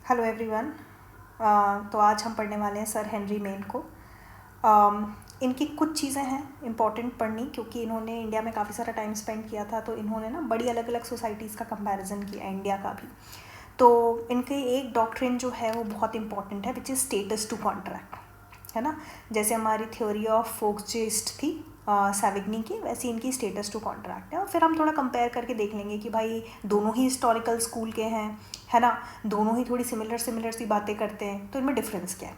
Hello everyone. तो आज हम पढ़ने वाले हैं सर हेनरी मेन को। इनकी कुछ चीज़ें हैं इम्पॉर्टेंट पढ़नी, क्योंकि इन्होंने इंडिया में काफ़ी सारा टाइम स्पेंड किया था। तो इन्होंने ना बड़ी अलग अलग सोसाइटीज़ का कंपैरिजन किया, इंडिया का भी। तो इनके एक डॉक्ट्रिन जो है वो बहुत इंपॉर्टेंट है, which is status to contract, है ना। जैसे हमारी थ्योरी ऑफ फोक्सजेस्ट थी सैविग्नी की, वैसे इनकी स्टेटस टू कॉन्ट्रैक्ट है। और फिर हम थोड़ा कंपेयर करके देख लेंगे कि भाई दोनों ही हिस्टोरिकल स्कूल के हैं, है ना। दोनों ही थोड़ी सिमिलर सी बातें करते हैं, तो इनमें डिफरेंस क्या है।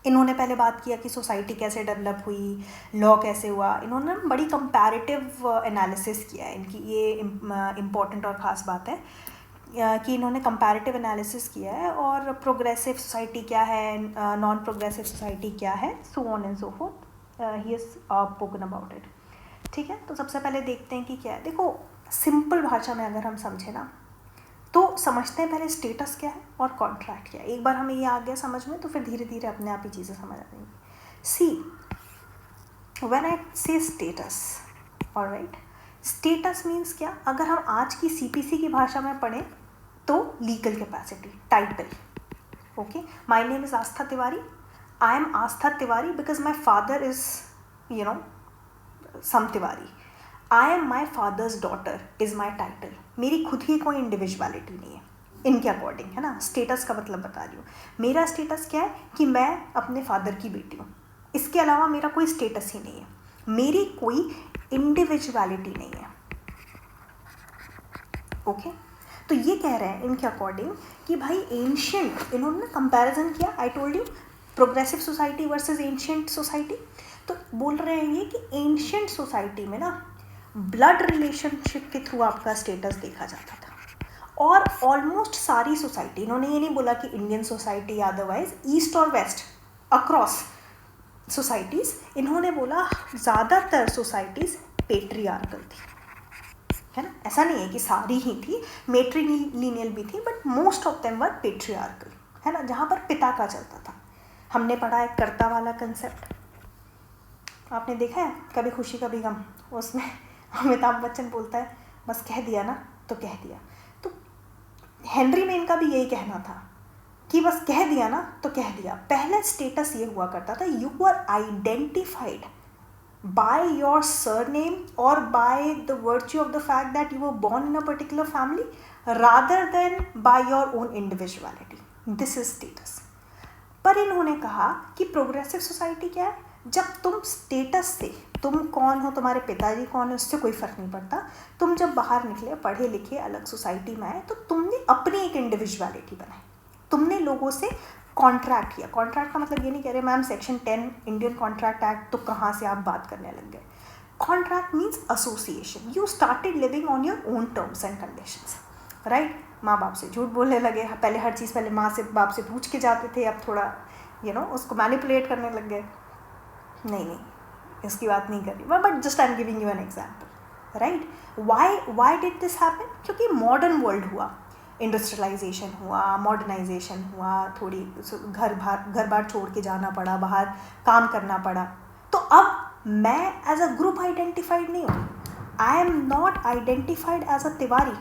इन्होंने पहले बात किया कि सोसाइटी कैसे डेवलप हुई, लॉ कैसे हुआ। इन्होंने बड़ी कंपैरेटिव एनालिसिस किया है। इनकी ये इम्पॉर्टेंट और ख़ास बात है कि इन्होंने कंपैरेटिव एनालिसिस किया है, और प्रोग्रेसिव सोसाइटी क्या है, नॉन प्रोग्रेसिव सोसाइटी क्या है, सो on and so fourth he is spoken about it. ठीक है, तो सबसे पहले देखते हैं कि क्या है। देखो, सिंपल भाषा में अगर हम समझे ना, तो समझते हैं पहले स्टेटस क्या है और कॉन्ट्रैक्ट क्या है। एक बार हमें ये आ गया समझ में, तो फिर धीरे धीरे अपने आप ही चीज़ें समझ आ जाएंगी। सी, व्हेन आई से स्टेटस, ऑलराइट, स्टेटस मीन्स क्या। अगर हम आज की सीपीसी की भाषा में पढ़ें तो legal capacity, title. Okay, my name is Aastha Tiwari, I am Aastha Tiwari because my father is some Tiwari. I am my father's daughter is my title. मेरी खुद की कोई इंडिविजुअलिटी नहीं है इनके अकॉर्डिंग, है ना। स्टेटस का मतलब बता रही हूँ। मेरा स्टेटस क्या है कि मैं अपने फादर की बेटी हूँ, इसके अलावा मेरा कोई स्टेटस ही नहीं है, मेरी कोई इंडिविजुअलिटी नहीं है। ओके, तो ये कह रहे हैं इनके अकॉर्डिंग कि भाई एंशियंट, इन्होंने कंपैरिजन किया, I told you, progressive society versus ancient society. तो बोल रहे हैं ये कि एंशियंट सोसाइटी में ना ब्लड रिलेशनशिप के थ्रू आपका स्टेटस देखा जाता था। और ऑलमोस्ट सारी सोसाइटी, इन्होंने ये नहीं बोला कि इंडियन सोसाइटी अदरवाइज, ईस्ट और वेस्ट, अक्रॉस सोसाइटीज़, इन्होंने बोला ज़्यादातर सोसाइटीज़ पेट्रियार्कल थी, है ना। ऐसा नहीं है कि सारी ही थी, मेट्रीलिनियल भी थी, but most of them were patriarchal, है ना, जहाँ पर पिता का चलता था। हमने पढ़ा है कर्ता वाला कंसेप्ट, आपने देखा है कभी खुशी कभी गम, उसमें अमिताभ बच्चन बोलता है बस कह दिया ना तो कह दिया। तो हेनरी मेन का भी यही कहना था कि बस कह दिया ना तो कह दिया। पहले स्टेटस ये हुआ करता था, you are identified by your surname or by the virtue of the fact that you were born in a particular family rather than by your own individuality. This is status. पर इन्होंने कहा कि progressive society क्या है, जब तुम status से, तुम कौन हो, तुम्हारे पिताजी कौन है, उससे कोई फ़र्क नहीं पड़ता। तुम जब बाहर निकले, पढ़े लिखे, अलग सोसाइटी में आए, तो तुमने अपनी एक इंडिविजुअलिटी बनाई, तुमने लोगों से कॉन्ट्रैक्ट किया। कॉन्ट्रैक्ट का मतलब ये नहीं कह रहे ma'am section 10 Indian contract act तो कहाँ से आप बात करने लग गए। Contract means association, you started living on your own terms and conditions, right. माँ बाप से झूठ बोलने लगे, पहले हर चीज़ पहले माँ से बाप से पूछ के जाते थे, अब थोड़ा उसको मैनिपुलेट करने लग गए। नहीं, इसकी बात नहीं कर रही, but just I am giving you an example, right. Why did this happen, क्योंकि मॉडर्न वर्ल्ड हुआ, इंडस्ट्रियलाइजेशन हुआ, मॉडर्नाइजेशन हुआ, थोड़ी घर बार छोड़ के जाना पड़ा, बाहर काम करना पड़ा। तो अब मैं एज अ ग्रुप आइडेंटिफाइड नहीं हूँ, I am not identified as a Tiwari,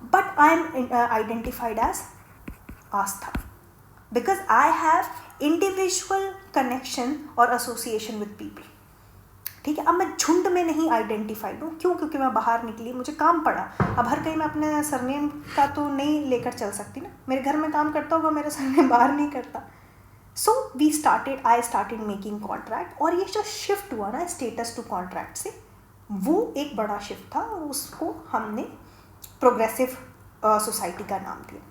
but I am identified as Aastha, because I have individual connection और एसोसिएशन विद पीपल। ठीक है, अब मैं झुंड में नहीं आइडेंटिफाइड हूँ, क्यों, क्योंकि मैं बाहर निकली, मुझे काम पड़ा। अब हर कहीं मैं अपने सरनेम का तो नहीं लेकर चल सकती ना, मेरे घर में काम करता होगा, मेरा सरनेम बाहर नहीं करता। सो आई स्टार्टेड मेकिंग कॉन्ट्रैक्ट, और ये जो शिफ्ट हुआ ना स्टेटस टू कॉन्ट्रैक्ट से, वो एक बड़ा शिफ्ट था, और उसको हमने प्रोग्रेसिव सोसाइटी का नाम दिया।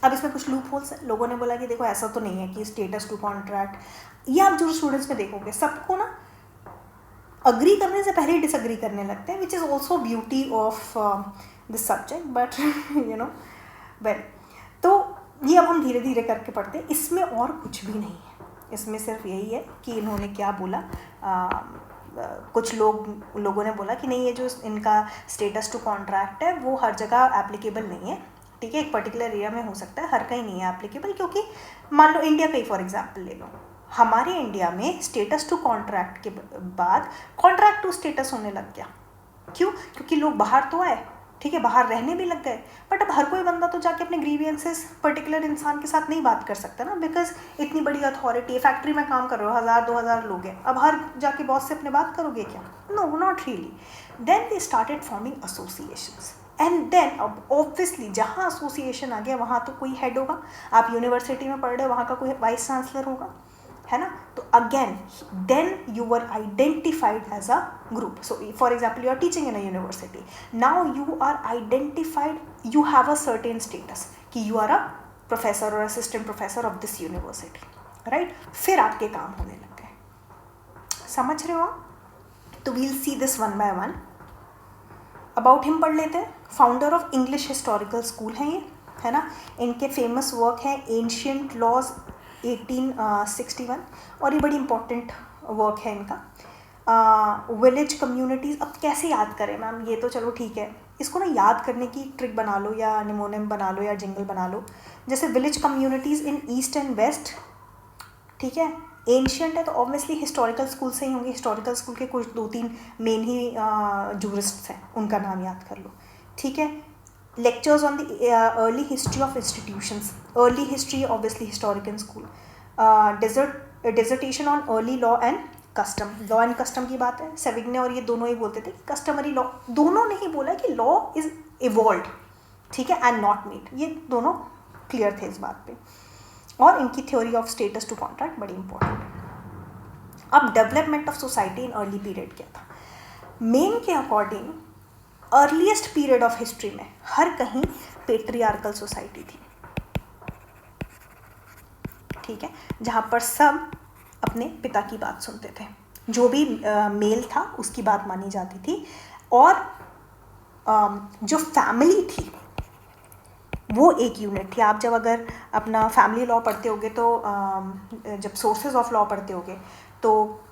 अब इसमें कुछ लूप होल्स है। लोगों ने बोला कि देखो ऐसा तो नहीं है कि स्टेटस टू कॉन्ट्रैक्ट, ये आप जो स्टूडेंट्स में देखोगे सबको ना अग्री करने से पहले ही डिसअग्री करने लगते हैं, which is also beauty of this subject, but well, तो ये अब हम धीरे धीरे करके पढ़ते हैं। इसमें और कुछ भी नहीं है, इसमें सिर्फ यही है कि इन्होंने क्या बोला। कुछ लोगों ने बोला कि नहीं, ये जो इनका स्टेटस टू कॉन्ट्रैक्ट है वो हर जगह एप्लीकेबल नहीं है। ठीक है, एक पर्टिकुलर एरिया में हो सकता है, हर कहीं नहीं है एप्लीकेबल। क्योंकि मान लो इंडिया का ही फॉर एग्जाम्पल ले लो, हमारे इंडिया में स्टेटस टू कॉन्ट्रैक्ट के बाद कॉन्ट्रैक्ट टू स्टेटस होने लग गया। क्यों, क्योंकि लोग बाहर तो आए, ठीक है, बाहर रहने भी लग गए। बट अब हर कोई बंदा तो जाके अपने ग्रीवियंसेस पर्टिकुलर इंसान के साथ नहीं बात कर सकता ना, बिकॉज इतनी बड़ी अथॉरिटी है, फैक्ट्री में काम कर रहे हो, 1000-2000 लोग हैं, अब हर जाके बॉस से अपने बात करोगे क्या? No, not really. Then they started forming associations, and then अब ऑब्वियसली जहाँ एसोसिएशन आ गया वहाँ तो कोई हेड होगा। आप यूनिवर्सिटी में पढ़ रहे हो, वहाँ का कोई वाइस चांसलर होगा, है ना? तो again then you were identified as a group. So for example, you are teaching in a university, now you are identified, you have a certain status कि you are a professor or assistant professor of this university, right? फिर आपके काम होने लग गए, समझ रहे हो आप? तो we'll see this one by one. About him पढ़ लेते हैं. Founder of English historical school हैं ये, है ना? इनके फेमस वर्क हैं एंशियंट लॉज 1861, और ये बड़ी इंपॉर्टेंट वर्क है इनका. विलेज कम्युनिटीज़, अब कैसे याद करें मैम, ये तो चलो ठीक है, इसको ना याद करने की ट्रिक बना लो या निमोनिम बना लो या जिंगल बना लो. जैसे village communities in east and west, ठीक है. एंशियंट है तो ऑब्वियसली हिस्टोरिकल स्कूल से ही होंगे. हिस्टोरिकल स्कूल के कुछ 2-3 मेन ही जूरिस्ट्स हैं, उनका नाम याद कर लो, ठीक है. Lectures on the early history of institutions, early history obviously historical school. Dissertation on early law and custom, law and custom की बात है. सेविग्ने और ये दोनों ही बोलते थे कस्टमरी लॉ, दोनों ने ही बोला कि लॉ इज इवॉल्व्ड, ठीक है, एंड नॉट मेड. ये दोनों क्लियर थे इस बात पे. और इनकी theory of status to contract बड़ी इंपॉर्टेंट है. अब development of society in early period क्या था? मेन के according earliest period of history में हर कहीं पेट्रियार्कल सोसाइटी थी, ठीक है, जहाँ पर सब अपने पिता की बात सुनते थे, जो भी मेल था उसकी बात मानी जाती थी. और जो फैमिली थी वो एक यूनिट थी. आप जब अगर अपना फैमिली लॉ पढ़ते होगे तो जब सोर्सेज ऑफ लॉ पढ़ते होगे तो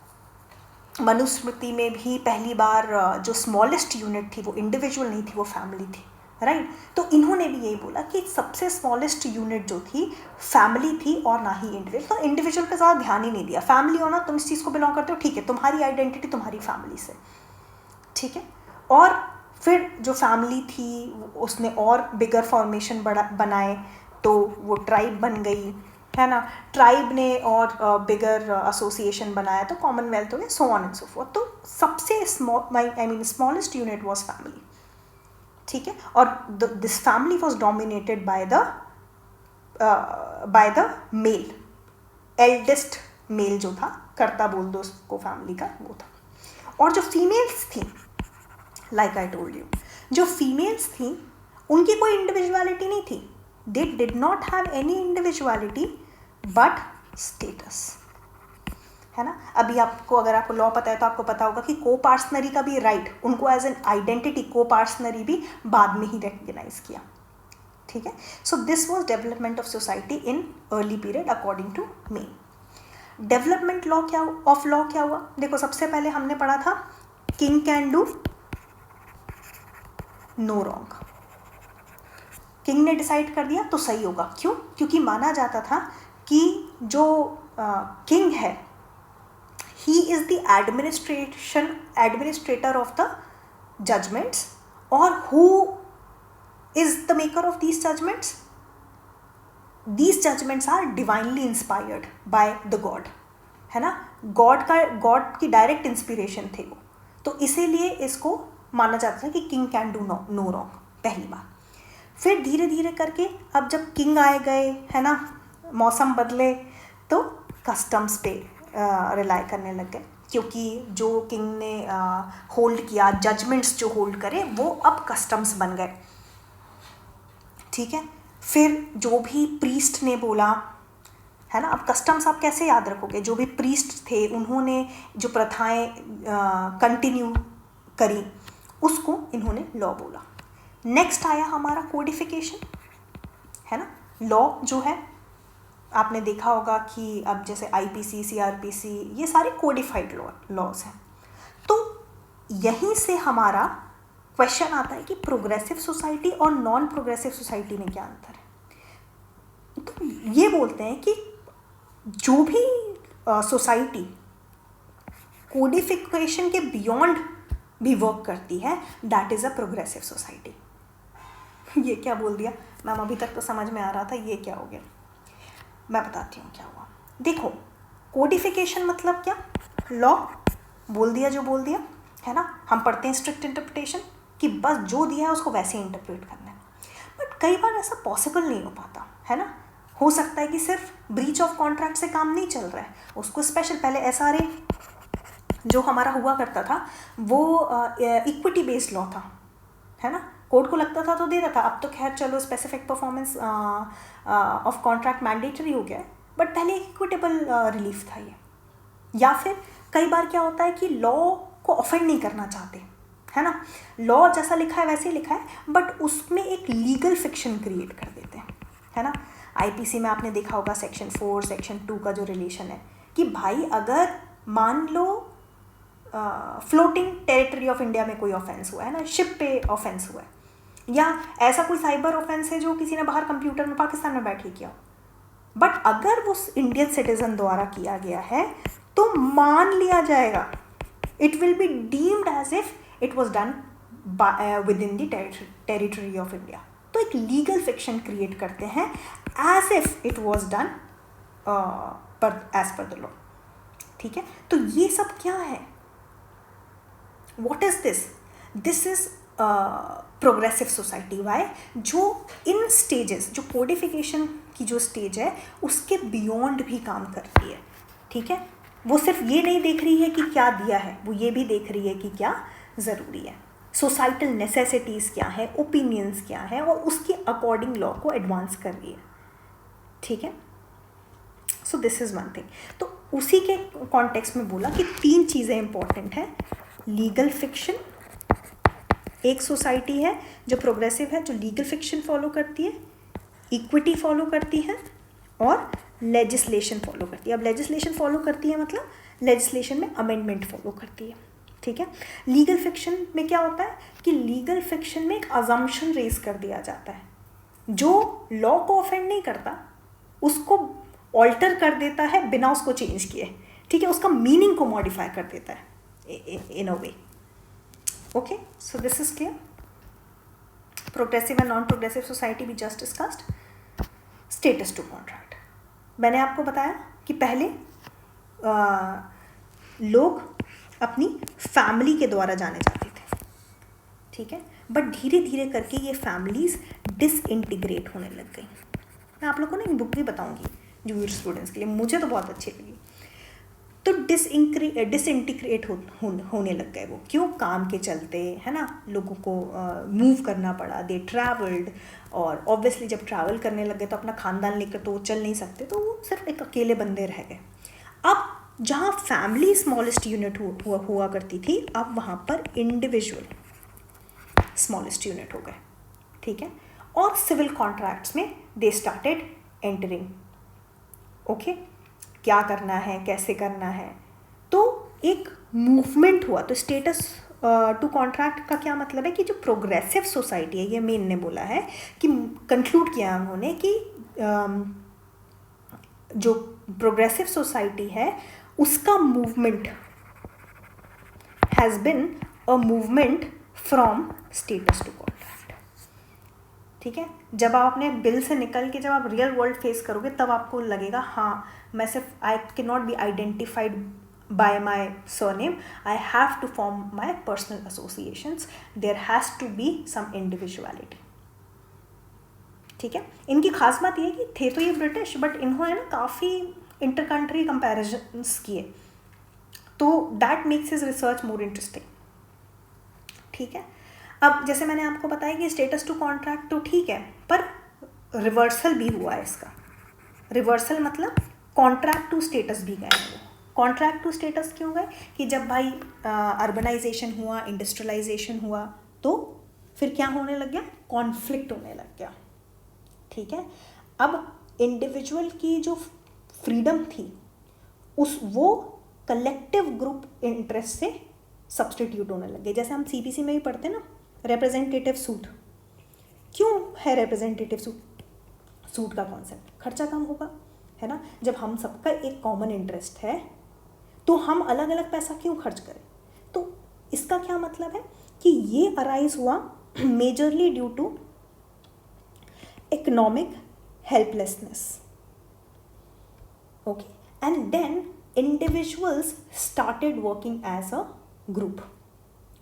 मनुस्मृति में भी पहली बार जो स्मॉलेस्ट यूनिट थी वो इंडिविजुअल नहीं थी, वो फैमिली थी, राइट? तो इन्होंने भी यही बोला कि सबसे स्मॉलेस्ट यूनिट जो थी फैमिली थी और ना ही इंडिविजुअल. तो इंडिविजुअल पे ज़्यादा ध्यान ही नहीं दिया. फैमिली हो ना, तुम इस चीज़ को बिलोंग करते हो, ठीक है, तुम्हारी आइडेंटिटी तुम्हारी फैमिली से, ठीक है. और फिर जो फैमिली थी उसने और बिगर फॉर्मेशन बनाए, तो वो ट्राइब बन गई, है ना? ट्राइब ने और बिगर एसोसिएशन बनाया तो कॉमनवेल्थ हो गया, so on and so forth. तो सबसे स्मॉलेस्ट यूनिट वाज फैमिली, ठीक है. और this family was dominated by the male, eldest male जो था, कर्ता बोल दो उसको फैमिली का, वो था. और जो फीमेल्स थी, लाइक आई टोल्ड यू, जो फीमेल्स थी उनकी कोई इंडिविजुअलिटी नहीं थी. They did not have any individuality but status, है ना? अभी आपको, अगर आपको लॉ पता है तो आपको पता होगा कि कोपार्सनरी का भी राइट, उनको एज एन आइडेंटिटी कोपार्सनरी भी बाद में ही रिकग्नाइज किया, ठीक है. So this was development of society in early period according to me. Development law क्या ऑफ लॉ क्या हुआ? देखो, सबसे पहले हमने पढ़ा था king can do no wrong. King ने डिसाइड कर दिया तो सही होगा. क्यों? क्योंकि माना जाता था कि जो किंग है, he is the administrator of the judgements, और who is the maker of these judgements? These judgements are divinely inspired by the God, है ना? गॉड की डायरेक्ट इंस्पिरेशन थे वो. तो इसीलिए इसको माना जाता था कि king can do no wrong, पहली बात. फिर धीरे धीरे करके अब जब किंग आए गए, है ना, मौसम बदले, तो कस्टम्स पे रिलाई करने लग गए, क्योंकि जो किंग ने होल्ड किया, जजमेंट्स जो होल्ड करे, वो अब कस्टम्स बन गए, ठीक है. फिर जो भी प्रीस्ट ने बोला, है ना, अब कस्टम्स आप कैसे याद रखोगे? जो भी प्रीस्ट थे उन्होंने जो प्रथाएं कंटिन्यू करी, उसको इन्होंने लॉ बोला. नेक्स्ट आया हमारा कोडिफिकेशन, है ना. लॉ जो है आपने देखा होगा कि अब जैसे आईपीसी, सीआरपीसी, ये सारे कोडिफाइड लॉज हैं. तो यहीं से हमारा क्वेश्चन आता है कि प्रोग्रेसिव सोसाइटी और नॉन प्रोग्रेसिव सोसाइटी में क्या अंतर है? तो ये बोलते हैं कि जो भी सोसाइटी कोडिफिकेशन के बियॉन्ड भी वर्क करती है, that is a progressive society. ये क्या बोल दिया मैम, अभी तक तो समझ में आ रहा था, ये क्या हो गया? मैं बताती हूँ क्या हुआ। देखो, कोडिफिकेशन मतलब क्या? लॉ बोल दिया जो बोल दिया, है ना। हम पढ़ते हैं स्ट्रिक्ट इंटरप्रिटेशन कि बस जो दिया है उसको वैसे ही इंटरप्रेट करना है, बट कई बार ऐसा पॉसिबल नहीं हो पाता, है ना। हो सकता है कि सिर्फ ब्रीच ऑफ कॉन्ट्रैक्ट से काम नहीं चल रहा है, उसको स्पेशल, पहले एसआरए जो हमारा हुआ करता था वो इक्विटी बेस्ड लॉ था, है ना। कोर्ट को लगता था तो दे देता था, अब तो खैर चलो specific performance of contract mandatory हो गया है, बट पहले इक्विटेबल रिलीफ था ये। या फिर कई बार क्या होता है कि लॉ को ऑफेंड नहीं करना चाहते, है ना, लॉ जैसा लिखा है वैसे ही लिखा है, बट उसमें एक लीगल फिक्शन क्रिएट कर देते हैं, है ना। आईपीसी में आपने देखा होगा सेक्शन 4 सेक्शन 2 का जो रिलेशन है कि भाई अगर मान लो फ्लोटिंग टेरिटरी ऑफ इंडिया में कोई ऑफेंस हुआ है ना, शिप पे ऑफेंस हुआ है, या ऐसा कोई साइबर ऑफेंस है जो किसी ने बाहर कंप्यूटर में पाकिस्तान में बैठ के किया, बट अगर वो इंडियन सिटीजन द्वारा किया गया है तो मान लिया जाएगा, it will be deemed as if it was done within the territory of India. तो एक लीगल फिक्शन क्रिएट करते हैं as if it was done as per the law, ठीक है। तो ये सब क्या है, what is this? This is progressive society. Why? जो इन स्टेजेस, जो कोडिफिकेशन की जो स्टेज है उसके बियॉन्ड भी काम करती है, ठीक है। वो सिर्फ ये नहीं देख रही है कि क्या दिया है, वो ये भी देख रही है कि क्या ज़रूरी है, सोसाइटल नेसेसिटीज़ क्या है, ओपिनियंस क्या है, और उसके अकॉर्डिंग लॉ को एडवांस कर रही है, ठीक है। So this is one thing. तो उसी के कॉन्टेक्स्ट में बोला कि 3 चीज़ें इंपॉर्टेंट हैं। लीगल फिक्शन, एक सोसाइटी है जो प्रोग्रेसिव है, जो लीगल फिक्शन फॉलो करती है, इक्विटी फॉलो करती है, और लेजिस्लेशन फॉलो करती है। अब लेजिस्लेशन फॉलो करती है मतलब लेजिस्लेशन में अमेंडमेंट फॉलो करती है, ठीक है। लीगल फिक्शन में क्या होता है कि लीगल फिक्शन में एक अजम्पशन रेज कर दिया जाता है, जो लॉ को ऑफेंड नहीं करता उसको ऑल्टर कर देता है बिना उसको चेंज किए, ठीक है, उसका मीनिंग को मॉडिफाई कर देता है in a way. Okay, so this is clear. Progressive and non progressive society भी just discussed. Status to contract, मैंने आपको बताया कि पहले लोग अपनी फैमिली के द्वारा जाने जाते थे, ठीक है, बट धीरे धीरे करके ये फैमिलीज डिसइंटीग्रेट होने लग गई। मैं आप लोगों को ना एक बुक भी बताऊंगी जूनियर स्टूडेंट्स के लिए, मुझे तो बहुत अच्छी लगी। तो डिसइंटीग्रेट होने लग गए वो, क्यों? काम के चलते, है ना, लोगों को मूव करना पड़ा, दे ट्रैवल्ड, और ऑब्वियसली जब ट्रैवल करने लग गए तो अपना खानदान लेकर तो वो चल नहीं सकते, तो वो सिर्फ एक अकेले बंदे रह गए। अब जहाँ फैमिली स्मॉलेस्ट यूनिट हुआ करती थी, अब वहाँ पर इंडिविजुअल स्मॉलेस्ट यूनिट हो गए, ठीक है। और सिविल कॉन्ट्रैक्ट्स में दे स्टार्टेड एंटरिंग। ओके, क्या करना है, कैसे करना है, तो एक मूवमेंट हुआ। तो स्टेटस टू कॉन्ट्रैक्ट का क्या मतलब है कि जो प्रोग्रेसिव सोसाइटी है, ये मेन ने बोला है कि कंक्लूड किया उन्होंने कि जो प्रोग्रेसिव सोसाइटी है उसका movement has been a movement from status to contract, ठीक है। जब आप अपने बिल से निकल के जब आप रियल वर्ल्ड फेस करोगे तब आपको लगेगा हाँ, मैं सिर्फ I can not be identified by my surname, I have to form my personal associations, there has to be some individuality, ठीक है। इनकी खास बात ये है कि थे तो ये ब्रिटिश, बट इन्होंने ना काफ़ी इंटर कंट्री कंपैरिजन्स किए, तो that makes his research more interesting, ठीक है। अब जैसे मैंने आपको बताया कि स्टेटस टू कॉन्ट्रैक्ट तो ठीक है, पर रिवर्सल भी हुआ है इसका। रिवर्सल मतलब कॉन्ट्रैक्ट टू स्टेटस भी गए हैं। कॉन्ट्रैक्ट टू स्टेटस क्यों गए कि जब भाई अर्बनाइजेशन हुआ, इंडस्ट्रियलाइजेशन हुआ, तो फिर क्या होने लग गया, कॉन्फ्लिक्ट होने लग गया, ठीक है। अब इंडिविजुअल की जो फ्रीडम थी वो कलेक्टिव ग्रुप इंटरेस्ट से सब्सटीट्यूट होने लग गए। जैसे हम सीपीसी में भी पढ़ते हैं ना, रिप्रेजेंटेटिव सूट। क्यों है रिप्रेजेंटेटिव सूट का कॉन्सेप्ट? खर्चा कम होगा, है ना। जब हम सबका एक कॉमन इंटरेस्ट है तो हम अलग अलग पैसा क्यों खर्च करें? तो इसका क्या मतलब है कि ये अराइज हुआ majorly due to economic helplessness. Okay, and then individuals started working as a group.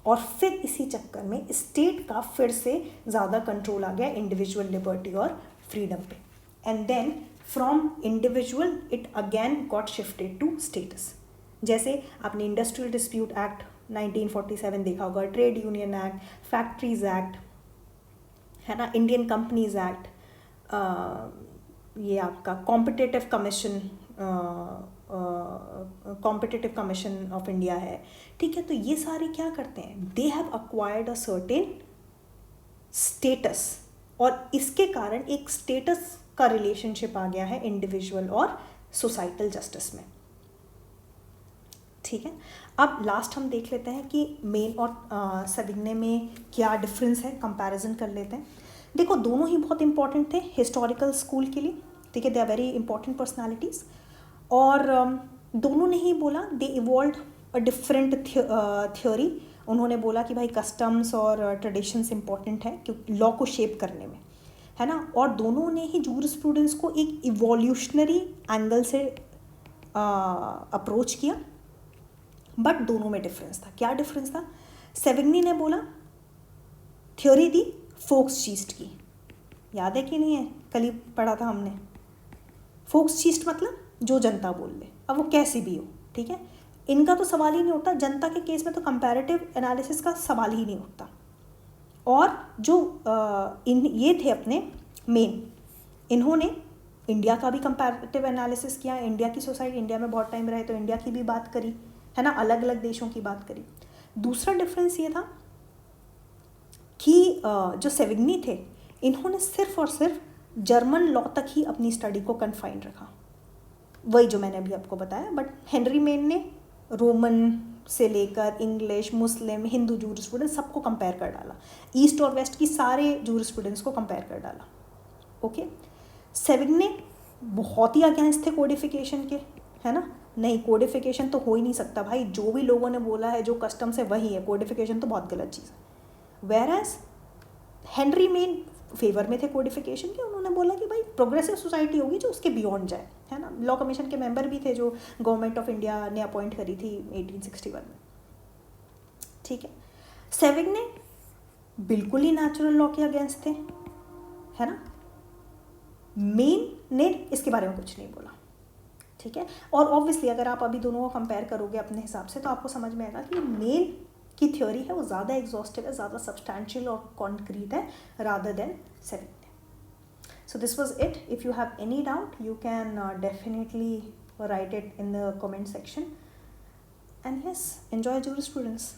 और फिर इसी चक्कर में स्टेट का फिर से ज़्यादा कंट्रोल आ गया इंडिविजुअल लिबर्टी और फ्रीडम पे. And then from individual it again got shifted to status. जैसे आपने इंडस्ट्रियल डिस्प्यूट एक्ट 1947 देखा होगा, trade union act, factories act, है ना, इंडियन कंपनीज एक्ट, ये आपका कॉम्पिटिटिव कमीशन ऑफ इंडिया है. ठीक है, तो ये सारे क्या करते हैं, they have acquired a certain status, और इसके कारण एक स्टेटस का रिलेशनशिप आ गया है इंडिविजुअल और सोसाइटल जस्टिस में. ठीक है, अब लास्ट हम देख लेते हैं कि मेन और सविग्ने में क्या डिफरेंस है, कंपैरिजन कर लेते हैं. देखो, दोनों ही बहुत इंपॉर्टेंट थे हिस्टोरिकल स्कूल के लिए. ठीक है, they are very important personalities. और दोनों ने ही बोला they evolve a different theory. उन्होंने बोला कि भाई कस्टम्स और ट्रेडिशंस इंपॉर्टेंट है क्योंकि लॉ को शेप करने में, है ना. और दोनों ने ही जूरिस्प्रूडेंस को एक इवोल्यूशनरी एंगल से अप्रोच किया. बट दोनों में डिफरेंस था. क्या डिफरेंस था? सेविग्नी ने बोला, थ्योरी दी फोक्सचीस्ट की, याद है कि नहीं है, कल ही पढ़ा था हमने. फोक्सचीस्ट मतलब जो जनता बोल ले, अब वो कैसी भी हो. ठीक है, इनका तो सवाल ही नहीं होता. जनता के केस में तो कंपैरेटिव एनालिसिस का सवाल ही नहीं होता. और जो ये थे अपने मेन, इन्होंने इंडिया का भी कंपैरेटिव एनालिसिस किया. इंडिया की सोसाइटी, इंडिया में बहुत टाइम रहे तो इंडिया की भी बात करी, है ना, अलग अलग देशों की बात करी. दूसरा डिफरेंस ये था कि जो सेविग्नी थे, इन्होंने सिर्फ और सिर्फ जर्मन लॉ तक ही अपनी स्टडी को कन्फाइन रखा, वही जो मैंने अभी आपको बताया. बट हेनरी मेन ने रोमन से लेकर इंग्लिश, मुस्लिम, हिंदू जूरिस्प्रूडेंस सबको कंपेयर कर डाला. ईस्ट और वेस्ट की सारे जूरिस्प्रूडेंस को कंपेयर कर डाला. ओके, सेविग्ने बहुत ही अगेंस्ट थे कोडिफिकेशन के, है ना. नहीं, कोडिफिकेशन तो हो ही नहीं सकता भाई, जो भी लोगों ने बोला है, जो कस्टम्स है वही है, कोडिफिकेशन तो बहुत गलत चीज़ है. Whereas Henry Maine favour में थे कोडिफिकेशन के. उन्होंने बोला कि भाई प्रोग्रेसिव सोसाइटी होगी जो उसके बियॉन्ड जाए, है ना. लॉ कमीशन के मेंबर भी थे जो गवर्नमेंट ऑफ इंडिया ने अपॉइंट करी थी 1861 में. ठीक है, सेविग्ने बिल्कुल ही नेचुरल लॉ के अगेंस्ट थे, है ना. मेन ने इसके बारे में कुछ नहीं बोला. ठीक है, और ऑब्वियसली अगर आप अभी दोनों को कंपेयर करोगे अपने हिसाब से तो आपको समझ में आएगा कि मेन की थ्योरी है वो ज़्यादा एग्जॉस्टिव है, ज़्यादा सब्सटैंशियल और कॉन्क्रीट है rather than Savigny. So this was it. If you have any doubt, you can definitely write it in the comment section. And yes, enjoy jurisprudence.